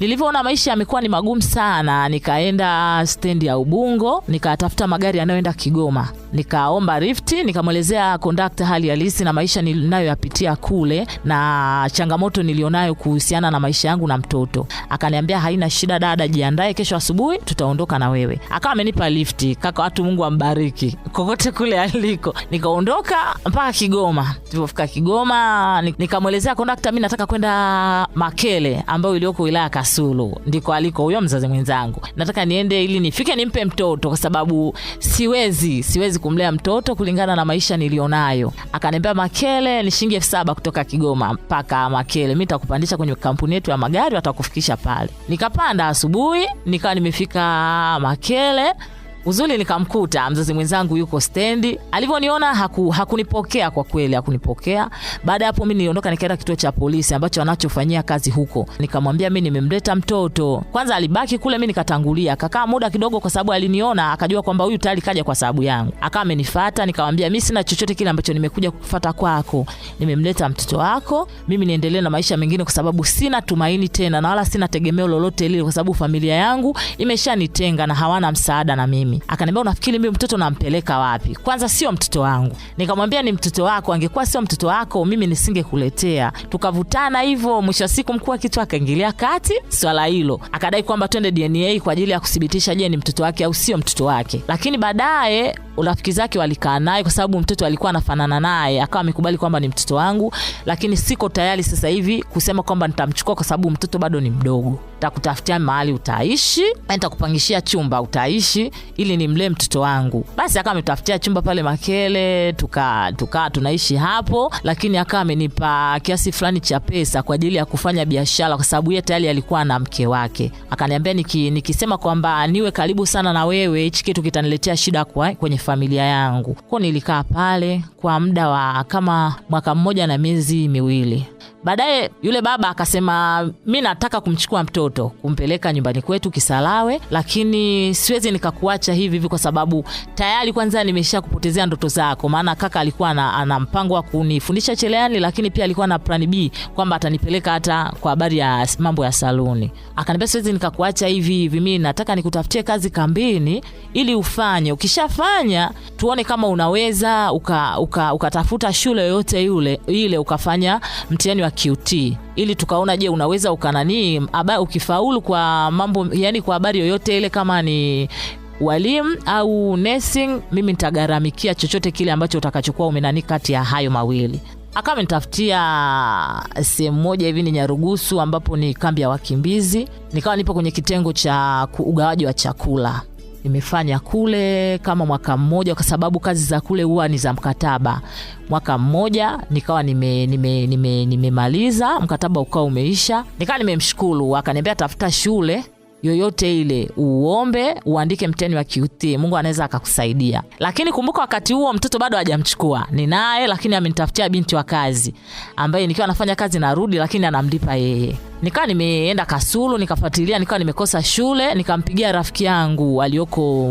Nilivyoona maisha yamekuwa ni magumu sana, nikaenda stendi ya Ubungo, nikatafuta magari yanayoenda Kigoma. Nikaomba lifti, nikamwelezea kondakta hali halisi na maisha ninayoyapitia kule na changamoto nilionayo kuhusiana na maisha yangu na mtoto. Akaniambia haina shida dada, jiandae kesho asubuhi tutaondoka na wewe. Akawa amenipa lifti, kaka watu Mungu ambariki. Kokote kule aliko. Nikaondoka mpaka Kigoma. Tulipofika Kigoma, nikamwelezea kondakta mimi nataka kwenda Makele ambayo iliyoko wilaya Kasulu. Ndiko aliko huyo mzazi mwenzangu. Nataka niende ili nifike nimpe mtoto kwa sababu siwezi kumlea mtoto kulingana na maisha nilionayo. Akaniambia Makele ni shilingi 7,000 kutoka Kigoma mpaka Makele. Mimi nitakupandisha kwenye kampuni yetu ya magari watakufikisha pale. Nikapanda asubuhi, nikawa nimefika Makele. Uzuri nikamkuta mzazi mwenzangu yuko stendi. Alivyoniona hakunipokea kwa kweli, hakunipokea. Baada hapo mimi niliondoka nikaenda kituo cha polisi ambacho anachofanyia kazi huko. Nikamwambia mimi nimemleta mtoto. Kwanza alibaki kule, mimi nikatangulia. Akakaa muda kidogo kwa sababu aliniona, akajua kwamba huyu tayari kaja kwa sababu yangu. Akawa amenifuata, nikamwambia mimi sina chochote kile ambacho nimekuja kukufuata kwako. Nimemleta mtoto wako, mimi niendelee na maisha mengine kwa sababu sina tumaini tena na wala sina tegemeo lolote lile kwa sababu familia yangu imeshanitenga na hawana msaada na mimi. Akaniambia unafikiri mimi mtoto nampeleka wapi? Kwanza sio mtoto wangu. Nikamwambia ni mtoto wako, angekuwa sio mtoto wako mimi nisingekuletea. Tukavutana hivyo, mwisho wa siku mkuu wa kitu akaingilia kati swala hilo. Akadai kwamba twende DNA kwa ajili ya kudhibitisha je ni mtoto wake au sio mtoto wake. Lakini baadaye urafiki zake walikaa naye kwa sababu mtoto alikuwa anafanana naye, akawa amekubali kwamba ni mtoto wangu, lakini siko tayari sasa hivi kusema kwamba nitamchukua kwa sababu mtoto bado ni mdogo. Nitakutafutia mahali utaishi, nitakupangishia chumba utaishi ili nimlee mtoto wangu. Basi akawa ametafutia chumba pale Makele, tuka tunaishi hapo, lakini akawa amenipa kiasi fulani cha pesa kwa ajili ya kufanya biashara kwa sababu yeye tayari alikuwa na mke wake. Akaniambia nikisema kwamba niwe karibu sana na wewe hichi kitu kitaniletea shida kwenye familia yangu. Kwa nilikaa pale kwa muda wa kama mwaka mmoja na miezi miwili. Baadaye yule baba akasema mimi nataka kumchukua mtoto kumpeleka nyumbani kwetu Kisarawe, lakini siwezi nikakuacha hivi kwa sababu tayari kwanza nimeshakupotezea ndoto zako. Maana kaka alikuwa ana mpango wa kunifundisha cherehani, lakini pia alikuwa na plan B kwamba atanipeleka hata kwa habari ya mambo ya saluni. Akaniambia siwezi nikakuacha hivi, mimi nataka nikutafutie kazi kambini ili ufanye. Ukishafanya tuone kama unaweza ukatafuta shule yoyote ile ukafanya mtihani wa QT ili tukaona je unaweza ukifaulu kwa mambo yani kwa habari yoyote ile kama ni walimu au nursing, mimi nitagharamikia chochote kile ambacho utakachokuwa umenani kati ya hayo mawili. Akawa amenitafutia sehemu moja hivi ni Nyarugusu ambapo ni kambi ya wakimbizi. Nikawa nipo kwenye kitengo cha ugawaji wa chakula. Nimefanya kule kama mwaka mmoja kwa sababu kazi za kule huwa ni za mkataba. Mwaka mmoja nikawa nimemaliza, mkataba ukao umeisha. Nikawa nimemshukuru, akaniambia tafuta shule yoyote ile uombe uandike mtihani wa QT, Mungu anaweza akakusaidia. Lakini kumbuka wakati huo mtoto bado hajamchukua. Ninaye lakini amenitafutia binti wa kazi ambaye nikiwa nafanya kazi narudi lakini anamlipa yeye. Nikawa nimeenda Kasulu nikafuatilia, nikawa nimekosa shule, nikampigia rafiki yangu alioko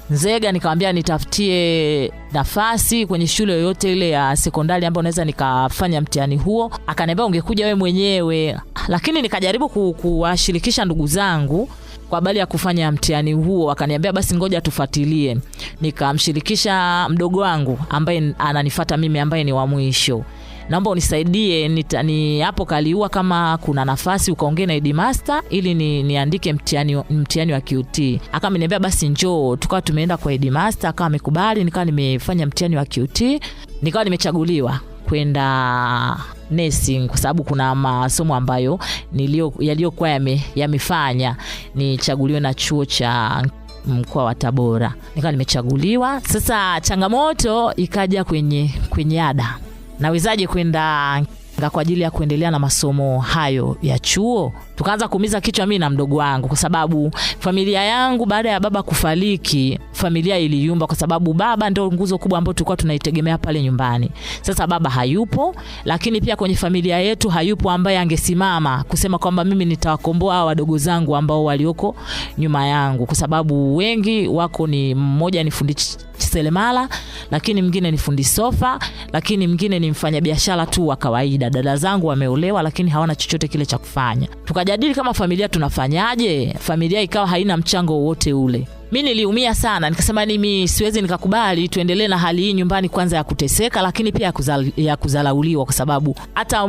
Nzega nikamwambia nitafutie nafasi kwenye shule yoyote ile ya sekondari ambayo naweza nikafanya mtihani huo. Akaniambia ungekuja wewe mwenyewe. Lakini nikajaribu kuwashirikisha ndugu zangu kwa habari ya kufanya mtihani huo. Akaniambia basi ngoja tufuatilie. Nikamshirikisha mdogo wangu ambaye ananifuata mimi ambaye ni wa mwisho. Naomba unisaidie ni hapo Kaliua kama kuna nafasi ukaongea na headmaster ili niandike mtihani wa QT. Akawa ameniambia basi njoo. Tukawa tumeenda kwa headmaster, akawa amekubali, nikawa nimefanya mtihani wa QT. Nikawa nimechaguliwa kwenda nursing kwa sababu kuna masomo ambayo yaliyokuwa yamefanya nichaguliwe na chuo cha mkoa wa Tabora. Nikawa nimechaguliwa. Sasa changamoto ikaja kwenye ada. Nawezaje kwenda kwa ajili ya kuendelea na masomo hayo ya chuo? Tukaanza kuumiza kichwa mimi na mdogo wangu kwa sababu familia yangu baada ya baba kufariki, familia iliyumba kwa sababu baba ndio nguzo kubwa ambayo tulikuwa tunaitegemea pale nyumbani. Sasa baba hayupo, lakini pia kwenye familia yetu hayupo ambaye angesimama kusema kwamba mimi nitawakomboa hao wadogo zangu ambao walioko nyuma yangu kwa sababu wengi wako ni mmoja ni fundi seremala, lakini mwingine ni fundi sofa, lakini mwingine ni mfanyabiashara tu wa kawaida. Dada zangu wameolewa lakini hawana chochote kile cha kufanya. Tukaja tukajadili kama familia tunafanyaje. Familia ikawa haina mchango wote ule. Mimi niliumia sana, nikasema mimi siwezi nikakubali tuendelee na hali hii nyumbani, kwanza ya kuteseka, lakini pia ya kuzalauliwa, kwa sababu hata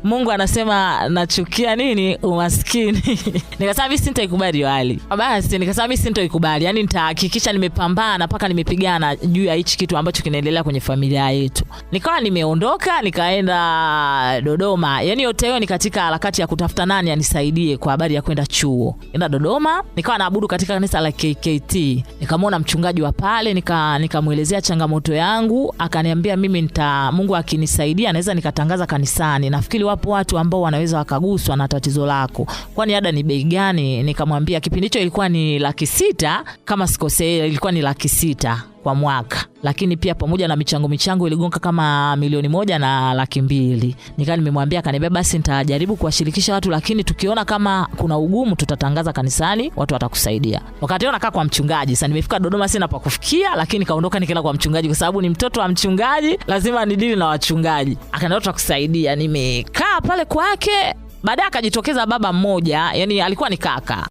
Mungu anasema nachukia nini? Umaskini. Nikasema mimi sintaikubali hali. Basi nikasema mimi sintaikubali. Yaani nitahakikisha nimepambana mpaka nimepigana juu ya hichi kitu ambacho kinaendelea kwenye familia yetu. Nikawa nimeondoka, nikaenda Dodoma. Yaani yote hiyo ni katika harakati ya kutafuta nani anisaidie kwa habari ya kwenda chuo. Nenda Dodoma, nikawa naabudu katika kanisa la KKT. Nikamwona mchungaji wa pale, nikamuelezea changamoto yangu, akaniambia mimi Mungu akinisaidia naweza nikatangaza kanisani. Nafikiri wapo watu ambao wanaweza wakaguswa na tatizo lako. Kwani ada ni bei gani? Nikamwambia kipindi hicho ilikuwa ni 600,000 kama sikosea, ilikuwa ni 600,000 kwa mwaka. Lakini pia pamoja na michango iligonga kama 1,100,000 na 200,000. Nikaa nimemwambia, akaniambia basi nitajaribu kuwashirikisha watu, lakini tukiona kama kuna ugumu tutatangaza kanisani, watu watakusaidia. Wakati huo nakaa kwa mchungaji. Sasa nimefika Dodoma, sina pa kufikia, lakini kaondoka nikaenda kwa mchungaji kwa sababu ni mtoto wa mchungaji, lazima nidili na wachungaji. Akaniambia tutakusaidia. Nimekaa pale kwake. Baadaye akajitokeza baba mmoja, yani alikuwa ni kaka.